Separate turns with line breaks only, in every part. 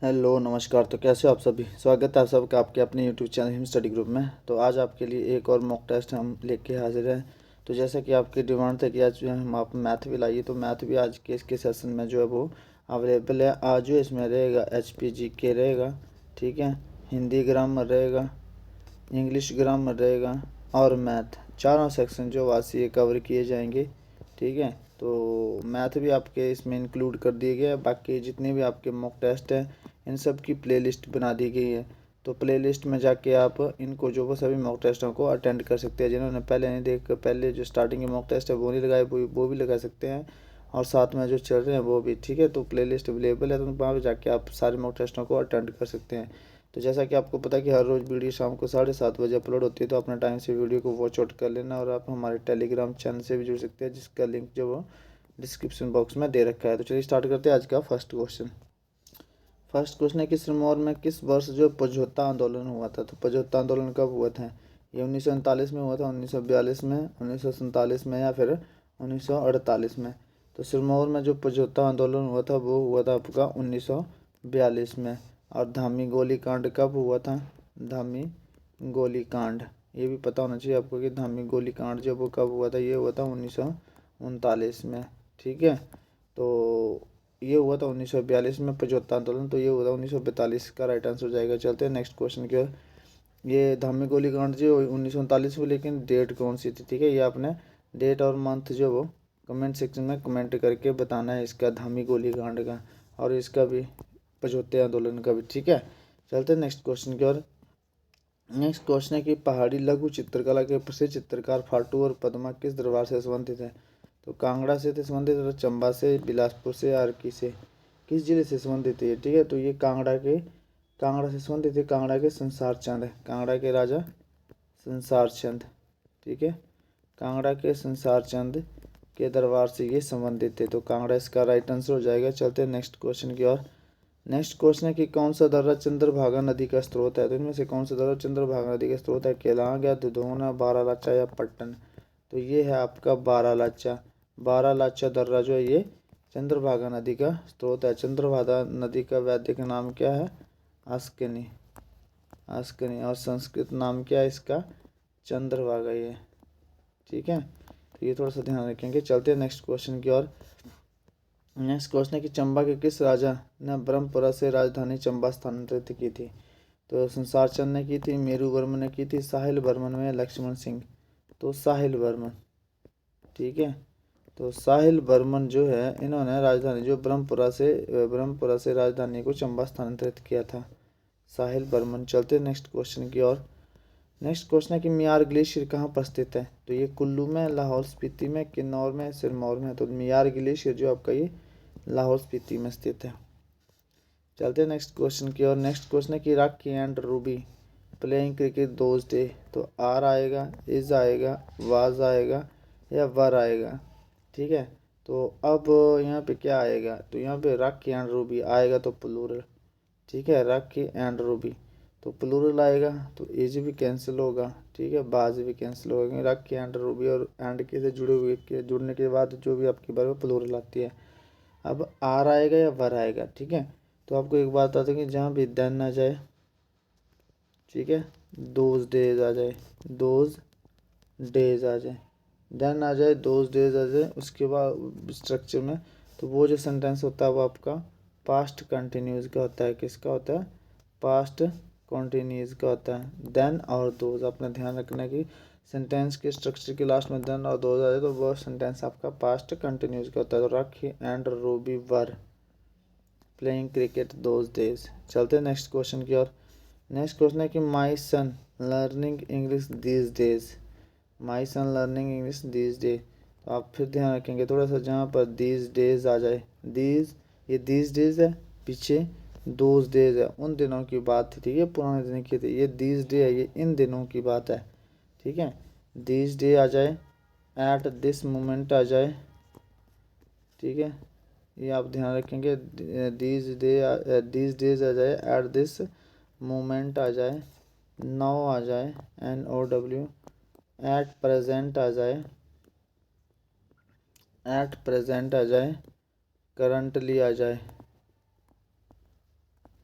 Hello नमस्कार। तो कैसे हो आप सभी? स्वागत है आप सबका आपके अपने YouTube channel him study group में। तो आज आपके लिए एक और मॉक टेस्ट हम लेके हाजिर हैं। तो जैसा कि आपकी डिमांड था कि आज जो है हम आप मैथ भी लाइए, तो मैथ भी आज के इसके सेशन में जो है वो अवेलेबल है। आज जो इसमें रहेगा HPGK रहेगा, ठीक है, हिंदी ग्रामर रहेगा, इंग्लिश ग्रामर रहेगा और मैथ, चारों सेक्शन जो वासी ये कवर किए जाएंगे, ठीक है। तो मैथ भी आपके इसमें इंक्लूड कर दिए गए हैं। बाकी जितने भी आपके मॉक टेस्ट हैं इन सब की प्लेलिस्ट बना दी गई है। तो प्लेलिस्ट में जाके आप इनको जो वो सभी मॉक टेस्टों को अटेंड कर सकते हैं। जिन्होंने पहले नहीं देख पहले जो स्टार्टिंग के मॉक टेस्ट है वो नहीं लगाए, वो भी लगा सकते हैं, और साथ में जो चल रहे हैं वो भी, ठीक है। तो प्लेलिस्ट अवेलेबल है, तो वहाँ पर जाके आप सारे मॉक टेस्टों को अटेंड कर सकते हैं। तो जैसा कि आपको पता है कि हर रोज़ वीडियो शाम को 7:30 बजे अपलोड होती है, तो अपना टाइम से वीडियो को वॉच आउट कर लेना। और आप हमारे टेलीग्राम चैनल से भी जुड़ सकते हैं, जिसका लिंक जो वो डिस्क्रिप्शन बॉक्स में दे रखा है। तो चलिए स्टार्ट करते हैं आज का फर्स्ट क्वेश्चन। फर्स्ट क्वेश्चन है कि सिरमौर में किस वर्ष जो पचहत्तर आंदोलन हुआ था? तो पचहत्तर आंदोलन कब हुआ था? ये 1939 में हुआ था, 1942 में, 1947 में, या फिर 1948 में? तो सिरमौर में जो पचहत्तर आंदोलन हुआ था वो हुआ था आपका 1942 में। और धामी गोली कांड कब हुआ था? धामी गोली कांड, ये भी पता होना चाहिए आपको कि धामी गोली कांड जो वो कब हुआ था। ये हुआ था 1939 में, ठीक है। तो ये हुआ था 1942 में पचहत्तर आंदोलन, तो ये हुआ था 1942 का राइट आंसर हो जाएगा। चलते हैं नेक्स्ट क्वेश्चन की ओर। ये धामी गोली कांड जो 1939 में, लेकिन डेट कौन सी थी? ठीक है, ये आपने डेट और मंथ जो वो कमेंट सेक्शन में कमेंट करके बताना है, इसका धामी गोली कांड का और इसका भी पचहत्तर आंदोलन का भी, ठीक है। चलते हैं नेक्स्ट क्वेश्चन की ओर। नेक्स्ट क्वेश्चन है कि पहाड़ी लघु चित्रकला के प्रसिद्ध चित्रकार फाटू और पद्मा किस दरबार से संबंधित है? तो कांगड़ा से संबंधित है, चंबा से, बिलासपुर से, आरकी से, किस जिले से संबंधित है? ठीक है, तो ये कांगड़ा से संबंधित है। कांगड़ा के संसार चंद है, कांगड़ा के राजा संसार चंद, ठीक है। कांगड़ा के संसार चंद के दरबार से ये संबंधित है, तो कांगड़ा इसका राइट आंसर हो जाएगा। चलते हैं नेक्स्ट क्वेश्चन की ओर। नेक्स्ट क्वेश्चन है कि कौन सा दर्रा चंद्रभागा नदी का स्रोत है? तो इनमें से कौन सा दर्रा चंद्रभागा नदी का स्रोत है? केलांग या दुधौना, बारालाचा या पट्टन? तो ये है आपका बारालाचा। बारालाचा दर्रा जो है ये चंद्रभागा नदी का स्रोत है। चंद्रभागा नदी का वैदिक नाम क्या है? अस्कनी, अस्कनी। और संस्कृत नाम क्या है इसका? चंद्रभागा, ये, ठीक है। तो ये थोड़ा सा ध्यान रखेंगे। चलते हैं नेक्स्ट क्वेश्चन की ओर। नेक्स्ट क्वेश्चन है कि चंबा के किस राजा ने ब्रह्मपुरा से राजधानी चंबा स्थानांतरित की थी? तो संसार चंद ने की थी, मेरू वर्मन ने की थी, साहिल वर्मन में, लक्ष्मण सिंह? तो साहिल वर्मन, ठीक है। तो साहिल वर्मन जो है इन्होंने राजधानी जो ब्रह्मपुरा से राजधानी को चंबा स्थानांतरित किया था, साहिल वर्मन। चलते नेक्स्ट क्वेश्चन की ओर। नेक्स्ट क्वेश्चन है कि मियार ग्लेशियर कहाँ पर स्थित है? तो ये कुल्लू में, लाहौल स्पीति में, किन्नौर में, सिरमौर में? तो मियार ग्लेशियर जो आपका ये लाहौल स्पीति में स्थित है। चलते हैं नेक्स्ट क्वेश्चन की ओर। नेक्स्ट क्वेश्चन है कि Rocky and Ruby playing cricket those day? तो आर आएगा, इज आएगा, वाज आएगा या वर आएगा? ठीक है, तो अब यहाँ पे क्या आएगा? तो यहाँ पे रॉकी एंड रूबी आएगा तो प्लूरल, ठीक है, रॉकी एंड रूबी तो प्लूरल आएगा, तो एज भी कैंसिल होगा, ठीक है, बाज भी कैंसिल होगा, क्योंकि रॉकी एंड रूबी और एंड के से जुड़ने के बाद जो भी आपकी बार प्लूरल आती है। अब आर आएगा या वर आएगा? ठीक है, तो आपको एक बात बता दें कि जहाँ भी देन आ जाए, ठीक है, दोज डेज आ जाए, दोज डेज आ जाए, देन आ जाए, दोज डेज आ जाए, उसके बाद स्ट्रक्चर में, तो वो जो सेंटेंस होता है वो आपका पास्ट कंटिन्यूस का होता है। किसका होता है? पास्ट कंटिन्यूस का होता है। देन और दोज, अपना ध्यान रखना कि सेंटेंस के स्ट्रक्चर के लास्ट में देन और दोज आ जाए तो वो सेंटेंस आपका पास्ट कंटिन्यूस का होता है। तो Rocky and Ruby were playing cricket those days. चलते हैं नेक्स्ट क्वेश्चन की ओर। नेक्स्ट क्वेश्चन है कि my son learning English these days? My son learning English these day, तो आप फिर ध्यान रखेंगे थोड़ा सा, जहाँ पर दीज डेज आ जाए, दीज, ये दीज डेज है, पीछे दोज डेज है, उन दिनों की बात थी, ठीक है, पुराने दिन की थी। ये दीज डे है, ये इन दिनों की बात है, ठीक है। दीज डे आ जाए, एट दिस मोमेंट आ जाए, ठीक है, ये आप ध्यान रखेंगे। दीज डेज आ जाए, एट दिस मोमेंट आ जाए, नाउ आ जाए, NOW, एट प्रेजेंट आ जाए, एट प्रेजेंट आ जाए, करंटली आ जाए,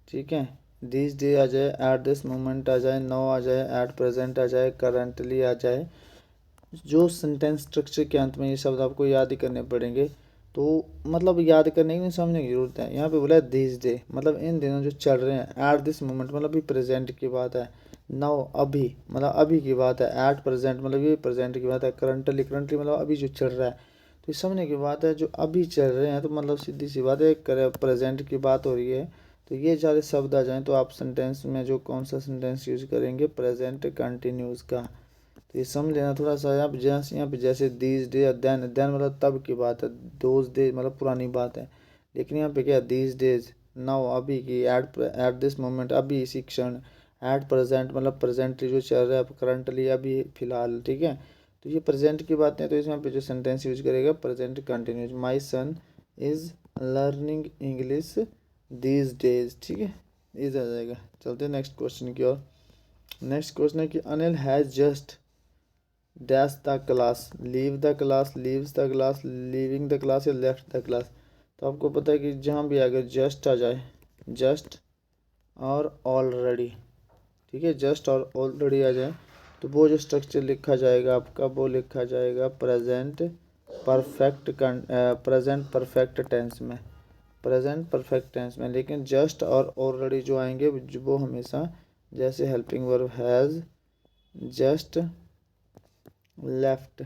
ठीक है। दिस डे आ जाए, एट दिस मोमेंट आ जाए, नाउ आ जाए, एट प्रेजेंट आ जाए, करंटली आ जाए। जो सेंटेंस स्ट्रक्चर के अंत में ये शब्द आपको याद ही करने पड़ेंगे। तो मतलब याद करने की नहीं, समझने की जरूरत है। यहाँ पे बोला है दिस डे, मतलब इन दिनों जो चल रहे हैं। एट दिस मोमेंट मतलब अभी प्रेजेंट की बात है। नाउ अभी मतलब अभी की बात है। एट प्रेजेंट मतलब ये प्रेजेंट की बात है। करंटली करंटली मतलब अभी जो चल रहा है। तो ये समझने की बात है, जो अभी चल रहे हैं तो मतलब सीधी सी बात है, प्रेजेंट की बात हो रही है। तो ये सारे शब्द आ जाएं तो आप सेंटेंस में जो कौन सा सेंटेंस यूज करेंगे, प्रेजेंट कंटिन्यूस का। तो ये समझ लेना थोड़ा सा। यहाँ पे जैसे दीज डे, देन देन मतलब तब की बात है। दोज डे मतलब पुरानी बात है। लेकिन यहाँ पे क्या, दीज डेज, नाउ अभी की, एट एट दिस मोमेंट अभी इसी क्षण, एट प्रेजेंट मतलब प्रेजेंट जो चल रहा है, करंटली अभी फिलहाल, ठीक है। तो ये प्रेजेंट की बातें हैं, तो इसमें पे जो सेंटेंस यूज करेगा, present continuous. My son is learning English these days, ठीक है, इज आ जाएगा। चलते हैं नेक्स्ट क्वेश्चन की ओर। नेक्स्ट क्वेश्चन है कि Anil has just dash the class, leave the class, leaves the class, leaving the class या लेफ्ट द क्लास। तो आपको पता है कि जहाँ भी अगर जस्ट आ जाए, जस्ट और ऑलरेडी, ठीक है, जस्ट और ऑलरेडी आ जाए तो वो जो स्ट्रक्चर लिखा जाएगा आपका, वो लिखा जाएगा present perfect, present perfect tense में, प्रेजेंट परफेक्ट टेंस में। लेकिन जस्ट और ऑलरेडी जो आएंगे वो हमेशा, जैसे helping verb has just left,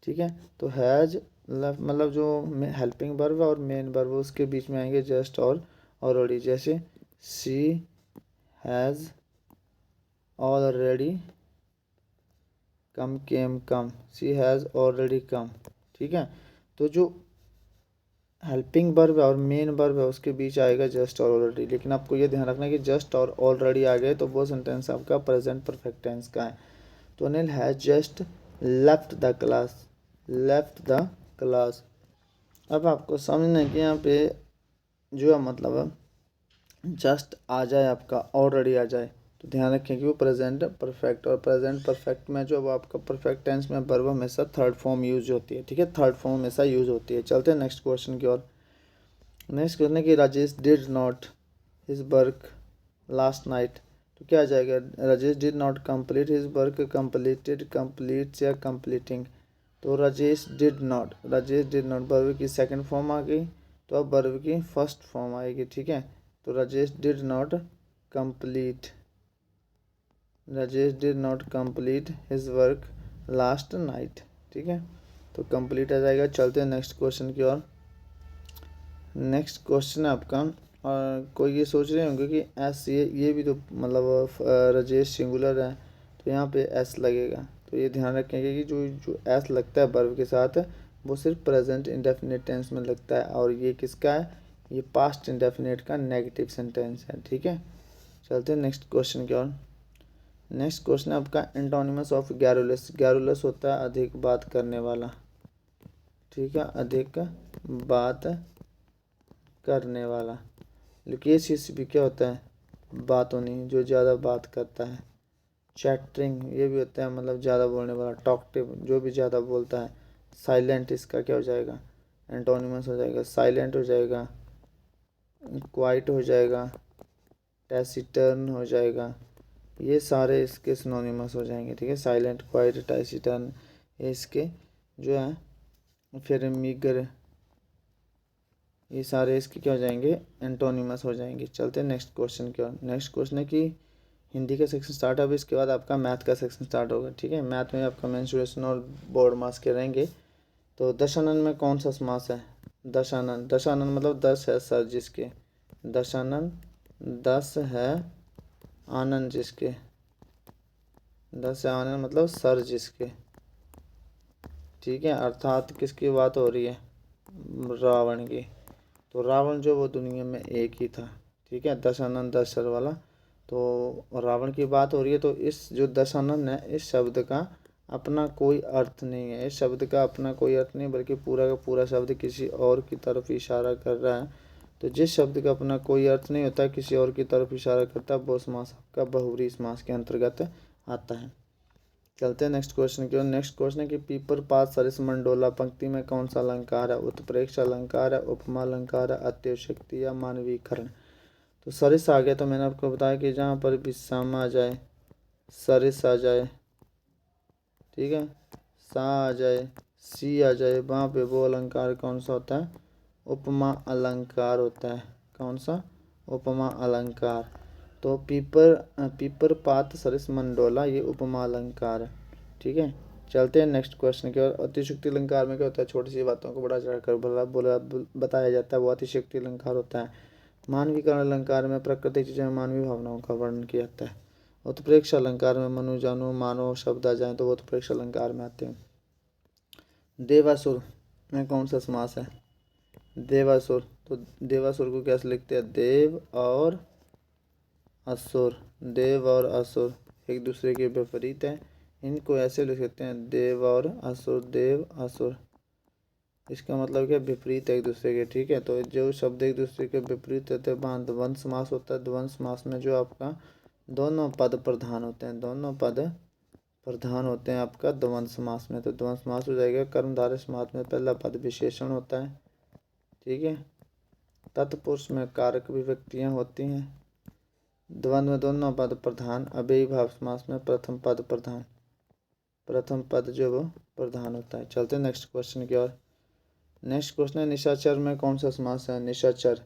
ठीक है। तो हैज़ लेफ्ट मतलब जो हेल्पिंग वर्ब और मेन वर्ब उसके बीच में आएंगे जस्ट और ऑलरेडी। जैसे she has already come, came come, she has already come, ठीक है। तो जो हेल्पिंग वर्ब और मेन वर्ब है उसके बीच आएगा जस्ट और ऑलरेडी। लेकिन आपको ये ध्यान रखना है कि जस्ट और ऑलरेडी आ गए तो वो सेंटेंस आपका प्रेजेंट परफेक्ट टेंस का है। तो Anil has just left the class, left the class. अब आपको समझना है कि यहाँ पे जो है मतलब जस्ट आ जाए आपका, ऑलरेडी आ जाए, तो ध्यान रखें कि वो प्रेजेंट परफेक्ट, और प्रेजेंट परफेक्ट में जो आपका परफेक्ट टेंस में वर्ब हमेशा थर्ड फॉर्म यूज होती है, ठीक है, थर्ड फॉर्म हमेशा यूज होती है। चलते हैं नेक्स्ट क्वेश्चन की ओर। नेक्स्ट क्वेश्चन है कि Rajesh did not his work last night. तो क्या आ जाएगा, Rajesh did not complete his work, completed, completes या कंप्लीटिंग। तो Rajesh did not, Rajesh did not verb की सेकंड फॉर्म आ गई, तो अब वर्ब की फर्स्ट फॉर्म आएगी, ठीक है। तो Rajesh did not complete, Rajesh did not complete his work last night, ठीक है। तो कंप्लीट आ जाएगा। चलते हैं नेक्स्ट क्वेश्चन की ओर। नेक्स्ट क्वेश्चन है आपका, और कोई ये सोच रहे होंगे कि एस, ये भी तो मतलब राजेश सिंगुलर है, तो यहाँ पे एस लगेगा। तो ये ध्यान रखेंगे कि जो जो एस लगता है वर्ब के साथ वो सिर्फ प्रेजेंट इंडेफिनिट टेंस में लगता है, और ये किसका है, ये पास्ट इंडेफिनिट का नेगेटिव सेंटेंस है, ठीक है। चलते हैं नेक्स्ट क्वेश्चन की ओर। नेक्स्ट क्वेश्चन है आपका एंटोनिमस ऑफ गैरुलस। गैरुलस होता है अधिक बात करने वाला, ठीक है, अधिक बात करने वाला। लुकेशियस भी क्या होता है, बात होनी, जो ज़्यादा बात करता है। चैटरिंग ये भी होता है मतलब ज़्यादा बोलने वाला। टॉकटिव जो भी ज़्यादा बोलता है। साइलेंट इसका क्या हो जाएगा, एंटोनिमस हो जाएगा, साइलेंट हो जाएगा, क्वाइट हो जाएगा, टैसिटर्न हो जाएगा। ये सारे इसके सिनोनिमस हो जाएंगे, ठीक है। साइलेंट, क्वाइट, टैसिटर्न, ये इसके जो है। फिर मीगर, ये सारे इसके क्या हो जाएंगे, एंटोनिमस हो जाएंगे। चलते हैं नेक्स्ट क्वेश्चन की ओर। नेक्स्ट क्वेश्चन है कि हिंदी का सेक्शन स्टार्ट है, अब इसके बाद आपका मैथ का सेक्शन स्टार्ट होगा, ठीक है। मैथ में आपका मेंसुरेशन और बोर्ड मास के रहेंगे। तो दशानन में कौन सा समास है, दशानन, दशानन मतलब 10 है सर जिसके, दशानन 10 है आनंद जिसके, 10 है आनंद मतलब सर जिसके, ठीक है। अर्थात किसकी बात हो रही है, रावण की। तो रावण जो वो दुनिया में एक ही था, ठीक है, दशानन 10 सर वाला। तो रावण की बात हो रही है। तो इस जो दशानन है, इस शब्द का अपना कोई अर्थ नहीं है, इस शब्द का अपना कोई अर्थ नहीं, बल्कि पूरा का पूरा शब्द किसी और की तरफ इशारा कर रहा है। तो जिस शब्द का अपना कोई अर्थ नहीं होता, किसी और की तरफ इशारा करता है, वो समास आपका बहुव्रीहि समास के अंतर्गत आता है। चलते हैं नेक्स्ट क्वेश्चन की ओर। नेक्स्ट क्वेश्चन है कि पीपर पास सरिस मंडोला पंक्ति में कौन सा अलंकार है, उत्प्रेक्ष अलंकार है, उपमा अलंकार है, अत्याशक्ति या मानवीकरण। तो सरिस आ गया, तो मैंने आपको बताया कि जहाँ पर भी सम आ जाए, सरिस आ जाए, ठीक है, सा आ जाए, सी आ जाए, वहाँ पे वो अलंकार कौन सा होता है? उपमा अलंकार होता है। कौन सा? उपमा अलंकार। तो पीपर पात सरिस मंडोला, ये उपमा अलंकार है। ठीक है, चलते हैं नेक्स्ट क्वेश्चन की ओर। अतिशयोक्ति अलंकार में क्या होता है? छोटी सी बातों को बड़ा चढ़ाकर बताया जाता है, वो अतिशयोक्ति अलंकार होता है। मानवीकरण अलंकार में प्राकृतिक चीज़ों में मानवीय भावनाओं का वर्णन किया जाता है। उत्प्रेक्ष अलंकार में मनु जानु मानो शब्द आ जाए तो वो उत्प्रेक्ष अलंकार में आते हैं। देवासुर में कौन सा समास है? देवासुर, तो देवासुर को कैसे लिखते हैं? देव और असुर। देव और असुर एक दूसरे के विपरीत हैं, इनको ऐसे लिख सकते हैं देव और असुर, देव असुर। इसका मतलब क्या? विपरीत है एक दूसरे के। ठीक है, तो जो शब्द एक दूसरे के विपरीत होते हैं वहाँ द्वंद्व समास होता है। द्वंद्व समास में जो आपका दोनों पद प्रधान होते हैं, दोनों पद प्रधान होते हैं आपका द्वंद्व समास में। तो द्वंद्व समास हो जाएगा कर्मधारय समास में पहला पद विशेषण होता है। ठीक है, तत्पुरुष में कारक विभक्तियाँ होती हैं। द्वंद्व में दोनों पद प्रधान। अव्ययी भाव समास में प्रथम पद प्रधान, प्रथम पद जो वो प्रधान होता है। चलते हैं नेक्स्ट क्वेश्चन की ओर। नेक्स्ट क्वेश्चन है निशाचर में कौन सा समास है? निशाचर,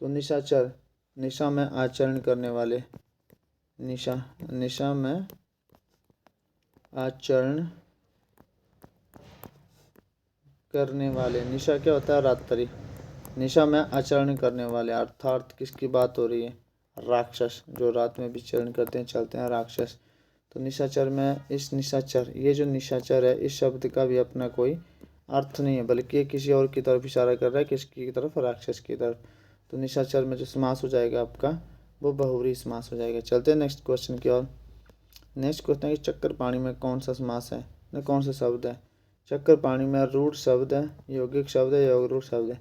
तो निशाचर निशा में आचरण करने वाले, निशा में आचरण करने वाले। निशा क्या होता है? रात्रि। निशा में आचरण करने वाले अर्थात किसकी बात हो रही है? राक्षस, जो रात में विचरण करते हैं, चलते हैं, राक्षस। तो निशाचर में इस निशाचर, ये जो निशाचर है इस शब्द का भी अपना कोई अर्थ नहीं है, बल्कि ये किसी और की तरफ इशारा कर रहा है। किसकी तरफ? राक्षस की तरफ। तो निशाचर में जो समास हो जाएगा आपका वो बहुव्रीहि समास हो जाएगा। चलते हैं नेक्स्ट क्वेश्चन की ओर। नेक्स्ट क्वेश्चन है कि चक्कर पाणी में कौन सा समास है, न कौन सा शब्द है? चक्कर पाणी में रूढ़ शब्द है, यौगिक शब्द है, योग रूढ़ शब्द है।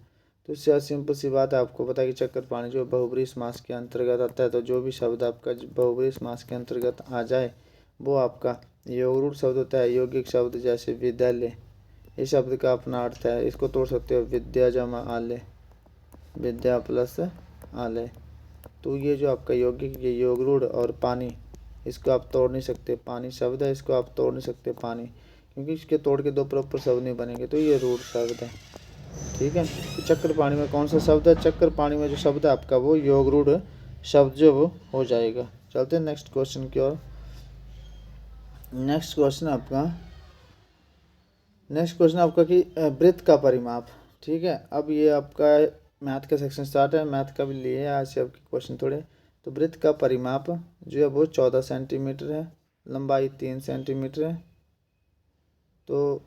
तो इससे सिंपल सी बात है, आपको पता है कि चक्कर पाणी जो बहुव्रीहि समास के अंतर्गत आता है। तो जो भी शब्द आपका बहुव्रीहि समास के अंतर्गत आ जाए वो आपका योग रूढ़ शब्द होता है। यौगिक शब्द जैसे विद्यालय, इस शब्द का अपना अर्थ है, इसको तोड़ सकते हो विद्या जमा आलय, विद्या प्लस आलय। तो ये जो आपका यौगिक, ये योग रूढ़ और पानी, इसको आप तोड़ नहीं सकते। पानी शब्द है, इसको आप तोड़ नहीं सकते पानी, क्योंकि इसके तोड़ के दो प्रॉपर शब्द नहीं बनेंगे। तो ये रूढ़ शब्द है। ठीक है, तो चक्कर पाणी में कौन सा शब्द है? चक्कर पाणी में जो शब्द है आपका वो योग रूढ़ शब्द जो वो हो जाएगा। चलते हैं नेक्स्ट क्वेश्चन की ओर। नेक्स्ट क्वेश्चन आपका कि वृत्त का परिमाप। ठीक है, अब ये आपका मैथ का सेक्शन स्टार्ट है, मैथ का भी लिए आज से आपके क्वेश्चन थोड़े। तो वृत्त का परिमाप जो है वो 14 सेंटीमीटर है, लंबाई 3 सेंटीमीटर है। तो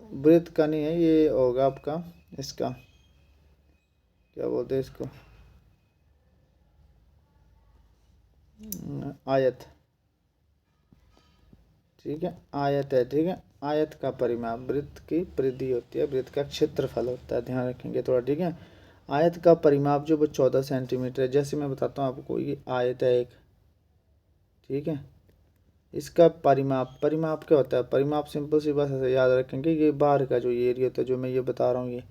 वृत्त का नहीं है, ये होगा आपका इसका क्या बोलते हैं इसको, आयत। ठीक है, आयत है। ठीक है, आयत का परिमाप, वृत्त की परिधि होती है, वृत्त का क्षेत्रफल होता है, ध्यान रखेंगे थोड़ा। ठीक है, आयत का परिमाप जो वो 14 सेंटीमीटर है। जैसे मैं बताता हूँ आपको, ये आयत है एक। ठीक है, इसका परिमाप क्या होता है? परिमाप सिंपल सी बात है, याद रखेंगे, ये बाहर का जो एरिया होता है, जो मैं ये बता रहा हूँ,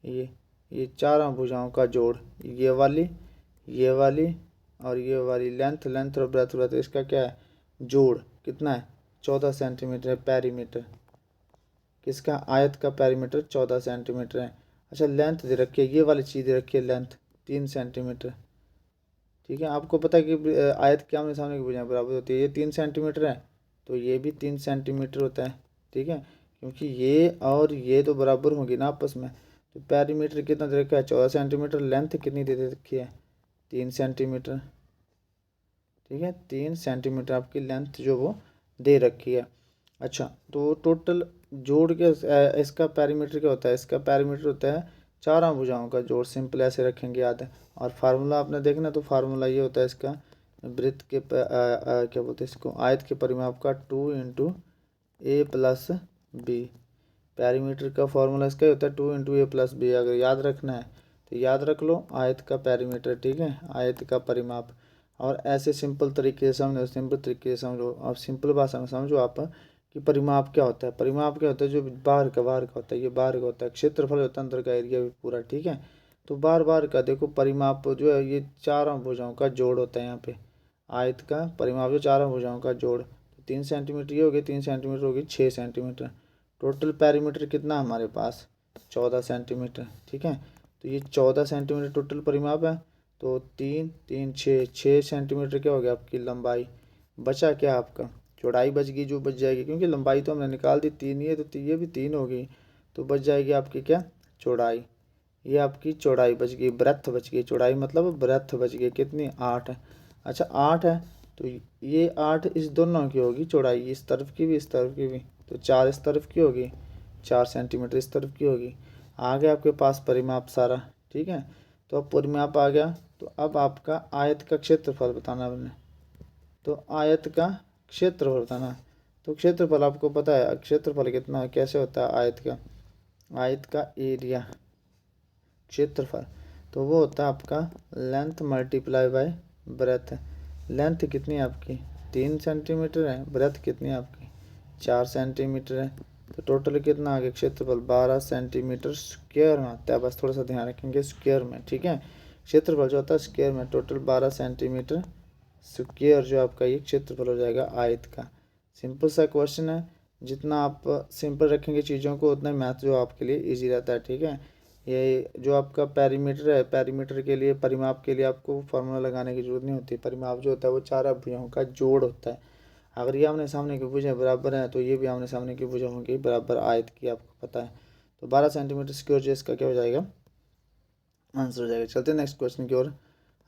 ये चारों भुजाओं का जोड़, ये वाली और ये वाली लेंथ और ब्रेथ, इसका क्या है? जोड़। कितना है? 14 सेंटीमीटर है पेरीमीटर। किसका? आयत का पेरीमीटर 14 सेंटीमीटर है। अच्छा, लेंथ दे रखी है, ये वाली चीज़ दे रखी है, लेंथ 3 सेंटीमीटर। ठीक है, आपको पता है कि आयत के आमने सामने की भुजाएं बराबर होती है। ये 3 सेंटीमीटर है तो ये भी 3 सेंटीमीटर होता है। ठीक है, क्योंकि ये और ये तो बराबर होंगी ना आपस में। तो पेरीमीटर कितना दे रखा है? 14 सेंटीमीटर। लेंथ कितनी दे रखी है? 3 सेंटीमीटर। ठीक है, 3 सेंटीमीटर आपकी लेंथ जो वो दे रखी है। अच्छा, तो टोटल जोड़ के इसका पेरीमीटर क्या होता है? इसका पेरीमीटर होता है चारों भुजाओं का जोड़। सिंपल ऐसे रखेंगे याद है। और फार्मूला आपने देखना, तो फार्मूला ये होता है इसका वृत्त के क्या बोलते हैं इसको, आयत के परिमाप का 2 इंटू ए प्लस बी। पेरीमीटर का फार्मूला इसका ही होता है 2 इंटू ए प्लस बी। अगर याद रखना है तो याद रख लो, आयत का पेरीमीटर। ठीक है, आयत का परिमाप। और ऐसे सिंपल तरीके से समझो, सिंपल तरीके से समझो, आप सिंपल भाषा में समझो आप कि परिमाप क्या होता है। परिमाप क्या होता है? जो बाहर का होता है, ये बाहर का होता है। क्षेत्रफल होता है अंदर का एरिया भी पूरा। ठीक है, तो बार बार का देखो परिमाप जो है ये चारों भुजाओं का जोड़ होता है। यहाँ पे आयत का परिमाप जो चारों भुजाओं का जोड़, तो 3 सेंटीमीटर ये हो गया, 3 सेंटीमीटर हो गई 6 सेंटीमीटर। टोटल पेरीमीटर कितना हमारे पास 14 सेंटीमीटर। ठीक है, तो ये 14 सेंटीमीटर टोटल परिमाप है। तो 6 सेंटीमीटर क्या हो गया आपकी लंबाई। बचा क्या आपका चौड़ाई बच गई, जो बच जाएगी क्योंकि लंबाई तो हमने निकाल दी 3 ही है, तो ये भी 3 हो गई, तो बच जाएगी आपकी क्या चौड़ाई। ये आपकी चौड़ाई बच गई, ब्रेथ बच गई, चौड़ाई मतलब ब्रेथ बच गई कितनी 8 है। अच्छा 8 है, तो ये 8 इस दोनों की होगी चौड़ाई, इस तरफ की भी इस तरफ की भी, तो 4 इस तरफ की होगी, 4 सेंटीमीटर इस तरफ की होगी। आ गया आपके पास परिमाप सारा। ठीक है, तो अब परिमाप आ गया, तो अब आपका आयत का क्षेत्रफल बताना आपने। तो आयत का क्षेत्रफल बताना, तो क्षेत्रफल आपको पता है क्षेत्रफल कितना है, कैसे होता है आयत का एरिया क्षेत्रफल, तो वो होता है आपका length multiply by breath. Length कितनी है आपकी 3 सेंटीमीटर है, ब्रेथ कितनी है आपकी 4 सेंटीमीटर है, तो टोटल कितना आ गया क्षेत्रफल 12 सेंटीमीटर स्क्वायर में आता है। बस थोड़ा सा ध्यान रखेंगे स्क्वायर में। ठीक है, क्षेत्रफल जो होता है स्क्वायर में, टोटल 12 सेंटीमीटर स्क्वायर जो आपका ये क्षेत्रफल हो जाएगा आयत का। सिंपल सा क्वेश्चन है, जितना आप सिंपल रखेंगे चीज़ों को उतना मैथ जो आपके लिए इजी रहता है। ठीक है, ये जो आपका पेरीमीटर है, पेरीमीटर के लिए परिमाप के लिए आपको फार्मूला लगाने की जरूरत नहीं होती। परिमाप जो होता है वो चार भुजाओं का जोड़ होता है। अगर ये आमने सामने की भुजाएं बराबर हैं तो ये भी आमने सामने की भुजाओं की बराबर आयत की आपको पता है। तो 12 सेंटीमीटर स्क्वायर जो इसका क्या हो जाएगा आंसर हो जाएगा। चलते हैं नेक्स्ट क्वेश्चन की ओर।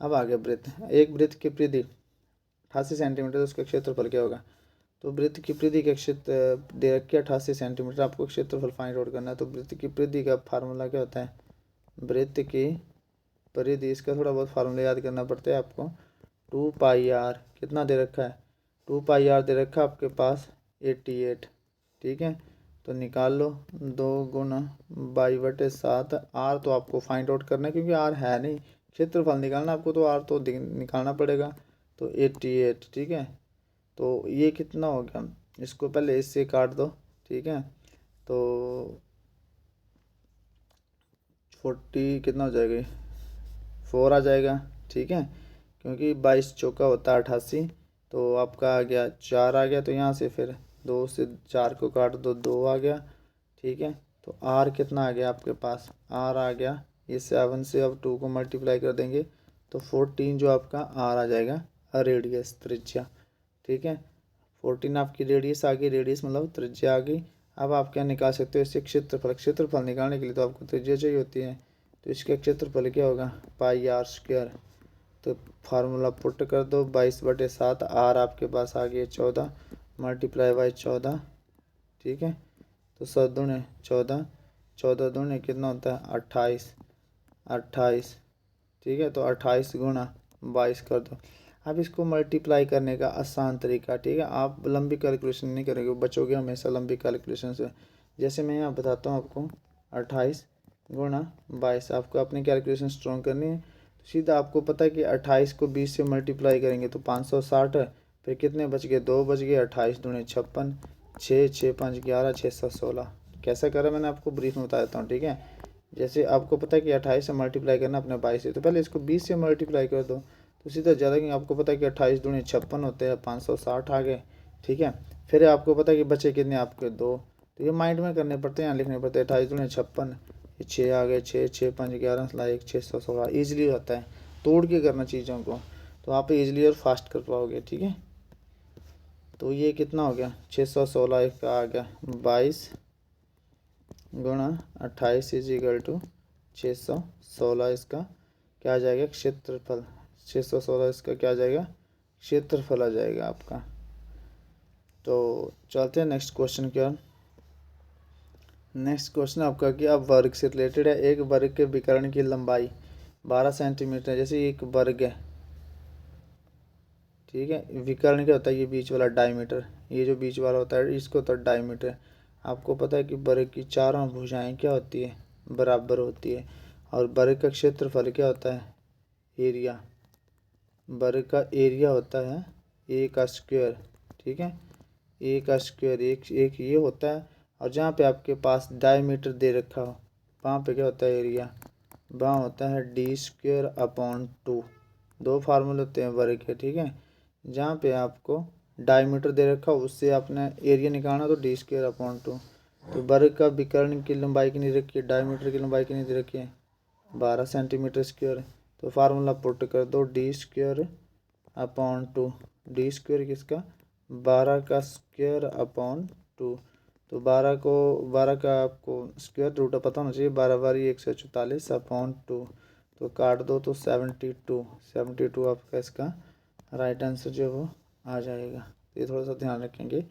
अब आगे वृत्त, एक वृत्त की परिधि 88 सेंटीमीटर, उसका क्षेत्रफल क्या होगा। तो वृत्त की परिधि का क्षेत्र दे रखी 88 सेंटीमीटर, आपको क्षेत्रफल फाइंड आउट करना है। तो वृत्त की परिधि का फार्मूला क्या होता है, वृत्त की परिधि, इसका थोड़ा बहुत फार्मूला याद करना पड़ता है आपको। 2 पाई आर कितना दे रखा है, 2 पाई आर दे रखा है आपके पास 88। ठीक है, तो निकाल लो 2 × 22/7। आर तो आपको फाइंड आउट करना है क्योंकि आर है नहीं, क्षेत्रफल निकालना आपको, तो आर तो निकालना पड़ेगा। तो 88। ठीक है, तो ये कितना हो गया, इसको पहले इससे काट दो। ठीक है, तो 40 कितना हो जाएगा 4 आ जाएगा। ठीक है, क्योंकि 22 चौका होता है 88, तो आपका आ गया 4 आ गया, तो यहाँ से फिर 2 से 4 को काट दो 2 आ गया। ठीक है, तो आर कितना आ गया आपके पास, आर आ गया ये 7 से अब 2 को मल्टीप्लाई कर देंगे तो 14 जो आपका आर आ जाएगा रेडियस त्रिज्या। ठीक है, 14 आपकी रेडियस आ गई, रेडियस मतलब त्रिज्या आ गई। अब आप क्या निकाल सकते हो इससे क्षेत्रफल, क्षेत्रफल निकालने के लिए तो आपको त्रिज्या चाहिए होती है, तो इसका क्षेत्रफल क्या होगा πr²। तो फार्मूला पुट कर दो 22/7, आर आपके पास आ गया 14 मल्टीप्लाई बाई 14। ठीक है, तो 7×2 14, 14×2 कितना होता है 28, 28। ठीक है, तो 28×22 कर दो। अब इसको मल्टीप्लाई करने का आसान तरीका, ठीक है, आप लंबी कैलकुलेशन नहीं करेंगे, बचोगे हमेशा लंबी कैलकुलेशन से। जैसे मैं यहाँ बताता हूँ आपको 28×22, आपको अपनी कैलकुलेशन स्ट्रॉन्ग करनी है। तो सीधा आपको पता है कि 28 को 20 से मल्टीप्लाई करेंगे तो 560 है, फिर कितने बच गए 2 बच गए, 28×2 56, 6 6 5 11, 6 7 16। कैसा करा मैंने आपको ब्रीफ में बता देता हूँ। ठीक है, जैसे आपको पता है कि 28 से मल्टीप्लाई करना अपने 22 से, तो पहले इसको 20 से मल्टीप्लाई कर दो तो सीधा ज़्यादा कि आपको पता है कि 28×2 56 होते हैं, 560 आ गए। ठीक है, फिर आपको पता है कि बचे कितने आपके 2, तो ये माइंड में करने पड़ते हैं, यहाँ लिखने पड़ते हैं 28×2 56, ये 6 आ गए, 6 6 5 11 1 616। ईजिली होता है, तोड़ के करना चीज़ों को, तो आप ईजिली और फास्ट कर पाओगे। ठीक है, तो ये कितना हो गया 616 का आ गया 22×28 = 616। इसका क्या आ जाएगा क्षेत्रफल, 616 इसका क्या आ जाएगा क्षेत्रफल आ जाएगा आपका। तो चलते हैं नेक्स्ट क्वेश्चन की ओर। नेक्स्ट क्वेश्चन आपका कि अब वर्ग से रिलेटेड है। एक वर्ग के विकर्ण की लंबाई 12 सेंटीमीटर है, जैसे एक वर्ग है। ठीक है, विकर्ण क्या होता है, ये बीच वाला डायमीटर, ये जो बीच वाला होता है इसको होता है डायमीटर। आपको पता है कि वर्ग की चारों भुजाएं क्या होती है बराबर होती है, और वर्ग का क्षेत्रफल क्या होता है एरिया, वर्ग का एरिया होता है ए का स्क्वायर। ठीक है, ए का स्क्वायर एक एक ये होता है, और जहाँ पे आपके पास डायमीटर दे रखा हो वहाँ पे क्या होता है एरिया। वहाँ होता है d²/2। दो फार्मूले होते हैं वर्ग के, ठीक है। जहाँ पे आपको डायमीटर दे रखा हो उससे आपने एरिया निकालना तो d²/2। तो वर्ग का विकर्ण की लंबाई कितनी दे रखी है, डायमीटर की लंबाई कितनी दे रखी है, 12 सेंटीमीटर स्क्वायर। तो फार्मूला पुट कर दो d²/2। d² किसका, 12 का स्क्वायर/2। तो 12 का आपको स्क्वायर रूट पता होना चाहिए, 12 बारी 144/2। तो काट दो तो 72 आपका इसका राइट आंसर जो वो आ जाएगा। ये थोड़ा सा ध्यान रखेंगे,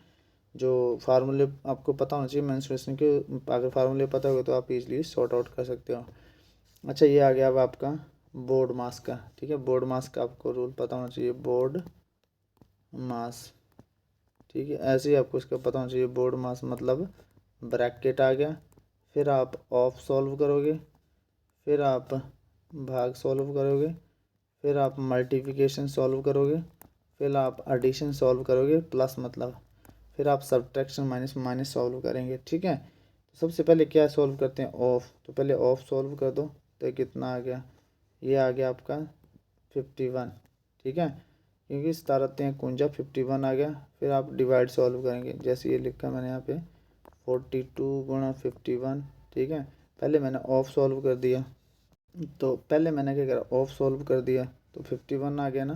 जो फार्मूले आपको पता होना चाहिए मेंस्ट्रुएशन के। अगर फार्मूले पता होगा तो आप इजीली सॉर्ट आउट कर सकते हो। अच्छा, ये आ गया अब आपका बोर्ड मास का, ठीक है। बोर्ड मास का आपको रूल पता होना चाहिए, बोर्ड मास, ठीक है। ऐसे ही आपको इसका पता होना चाहिए, बोर्ड मास मतलब ब्रैकेट आ गया, फिर आप ऑफ सॉल्व करोगे, फिर आप भाग सॉल्व करोगे, फिर आप मल्टीप्लिकेशन सॉल्व करोगे, फिर आप एडिशन सॉल्व करोगे, प्लस मतलब, फिर आप सब्ट्रैक्शन माइनस सॉल्व करेंगे, ठीक है। तो सबसे पहले क्या सॉल्व करते हैं, ऑफ। तो पहले ऑफ सॉल्व कर दो तो कितना आ गया, ये आ गया आपका 51, ठीक है। क्योंकि 17 51 आ गया। फिर आप डिवाइड सॉल्व करेंगे, जैसे ये लिखा मैंने यहाँ पे 42 × 51, ठीक है। पहले मैंने ऑफ सॉल्व कर दिया, तो पहले मैंने क्या करा, ऑफ सॉल्व कर दिया तो 51 आ गया ना,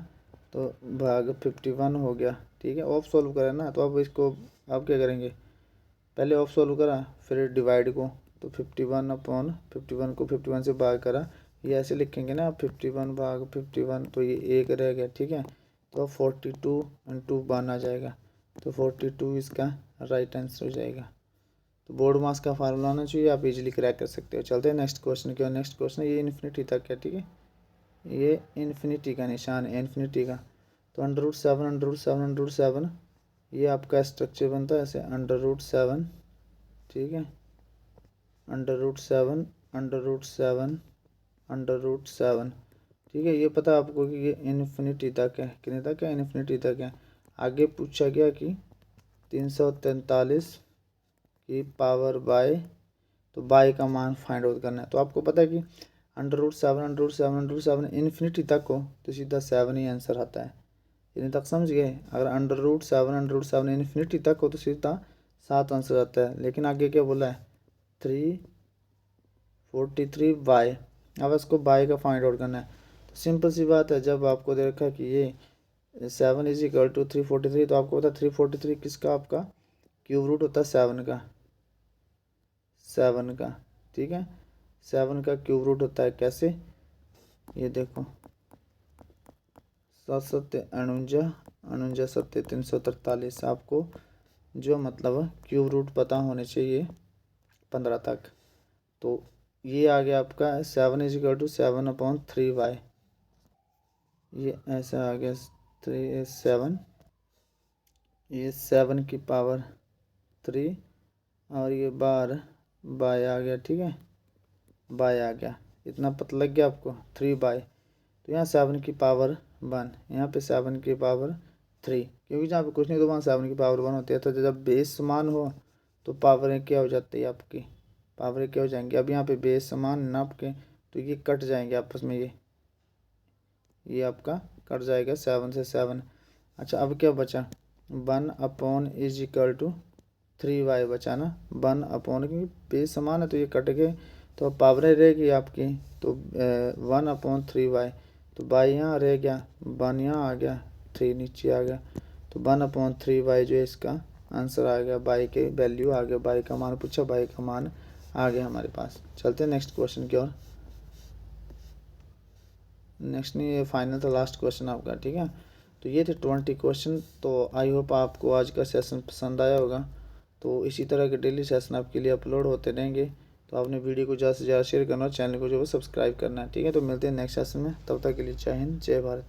तो भाग 51 हो गया, ठीक है। ऑफ सॉल्व करा ना, तो अब इसको आप क्या करेंगे, पहले ऑफ सॉल्व करा फिर डिवाइड को, तो 51/51 को 51 से भाग करा, ये ऐसे लिखेंगे ना 51/51, तो ये एक रह गया, ठीक है। तो 42 × 1 आ जाएगा, तो 42 इसका राइट आंसर हो जाएगा। तो बोर्ड मास का फार्मूला आना चाहिए, आप इजीली क्रैक कर सकते हो। चलते हैं नेक्स्ट क्वेश्चन की ओर। नेक्स्ट क्वेश्चन ये इन्फिनिटी तक है, ठीक है। ये इन्फिनिटी का निशान है, इन्फिनिटी का। तो √7 ये आपका स्ट्रक्चर बनता है ऐसे, √7, ठीक है। √7 √7 ठीक है। ये पता आपको कि ये इन्फिनिटी तक है, कितने तक है, इन्फिनिटी तक है। आगे पूछा गया कि 343 की पावर बाय, तो बाय का मान फाइंड आउट करना है। तो आपको पता है कि √7 इन्फिनिटी तक हो तो सीधा 7 ही आंसर आता है, इतने तक समझ गए। अगर √7 इन्फिनिटी तक हो तो सीधा 7 आंसर आता है। लेकिन आगे क्या बोला है, 343 बाय। अब इसको बाय का फाइंड आउट करना है। तो सिंपल सी बात है, जब आपको दे रखा कि ये 7 = 343, तो आपको पता है 343 किसका, आपका क्यूब रूट होता है 7 का, ठीक है। 7 का क्यूब रूट होता है कैसे, ये देखो 7 × 7 343। आपको जो मतलब क्यूब रूट पता होने चाहिए 15 तक। तो ये आ गया आपका 7 = 7/3y, ये ऐसा आ गया 7, ये 7 की पावर 3 और ये बार बाय आ गया, ठीक है। बाय आ गया, इतना पता लग गया आपको, 3 बाय। तो यहाँ 7 की पावर 1, यहाँ पे 7 की पावर 3, क्योंकि जहाँ पे कुछ नहीं तो वहाँ 7 की पावर 1 होती है। तो जब बेस समान हो तो पावरें क्या हो जाती है, आपकी पावरें क्या हो जाएंगी। अब यहाँ पे बेस समान ना आपके, तो ये कट जाएंगे आपस में, ये आपका कट जाएगा 7 से 7। अच्छा, अब क्या बचा, 1/= 3y बचा ना, 1/, क्योंकि बेस समान है तो ये कट गए, तो अब पावरें रहेगी आपकी, तो 1/3y। तो बाई यहाँ रह गया, 1 यहाँ आ गया, 3 नीचे आ गया, तो 1/3y जो है इसका आंसर आ गया। बाई के वैल्यू आ गया, बाई का मान पूछा, बाई का मान आ गया हमारे पास। चलते हैं नेक्स्ट क्वेश्चन की ओर। नेक्स्ट नहीं, ये फाइनल था, लास्ट क्वेश्चन आपका, ठीक है। तो ये थे 20 क्वेश्चन। तो आई होप आपको आज का सेशन पसंद आया होगा। तो इसी तरह के डेली सेशन आपके लिए अपलोड होते रहेंगे। तो आपने वीडियो को ज़्यादा से ज़्यादा शेयर करना और चैनल को जो है सब्सक्राइब करना है, ठीक है। तो मिलते हैं नेक्स्ट सेशन में, तब तक के लिए जय हिंद, जय भारत।